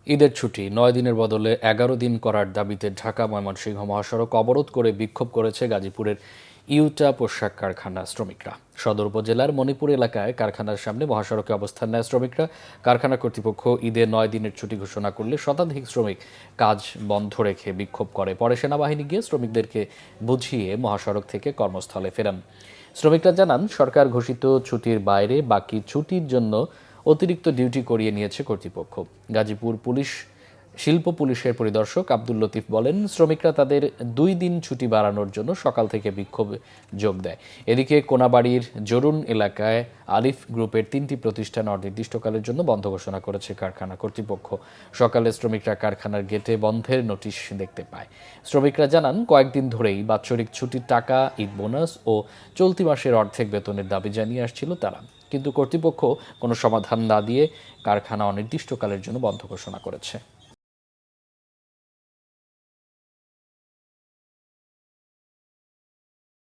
ঈদের ছুটি ৯ দিনের বদলে ১১ দিন করার দাবিতে ঢাকা ময়মনসিংহ মহাসড়ক অবরোধ করে বিক্ষোভ করেছে গাজীপুরের ইউটা পোশাক কারখানা শ্রমিকরা। সদর উপজেলার মণিপুর এলাকায় কারখানার সামনে মহাসড়কে অবস্থান নেয় শ্রমিকরা। কারখানা কর্তৃপক্ষ ঈদে ৯ দিনের ছুটি ঘোষণা করলে শতাধিক শ্রমিক কাজ বন্ধ রেখে বিক্ষোভ করে। পরে সেনাবাহিনী গিয়ে শ্রমিকদেরকে বুঝিয়ে মহাসড়ক থেকে কর্মস্থলে ফেরান। শ্রমিকরা জানান, সরকার ঘোষিত ছুটির বাইরে বাকি ছুটির জন্য অতিরিক্ত ডিউটি করিয়ে নিয়েছে কর্তৃপক্ষ। গাজীপুর শিল্প পুলিশের পরিদর্শক আব্দুল লতিফ বলেন, শ্রমিকরা তাদের ২ দিন ছুটি বাড়ানোর জন্য সকাল থেকে বিক্ষোভে যোগ দেয়। এদিকে কোনাবাড়ির জরুন এলাকায় আলিফ গ্রুপের ৩টি প্রতিষ্ঠান অনির্দিষ্টকালের জন্য বন্ধ ঘোষণা করেছে কারখানা কর্তৃপক্ষ। সকালে শ্রমিকরা কারখানার গেটে বন্ধের নোটিশ দেখতে পায়। শ্রমিকরা জানান, কয়েকদিন ধরেই বাৎসরিক ছুটির টাকা, ঈদ বোনাস ও চলতি মাসের অর্ধেক বেতনের দাবি জানিয়ে আসছিল তারা, কিন্তু কর্তৃপক্ষ কোনো সমাধান না দিয়ে কারখানা অনির্দিষ্টকালের জন্য বন্ধ ঘোষণা করেছে।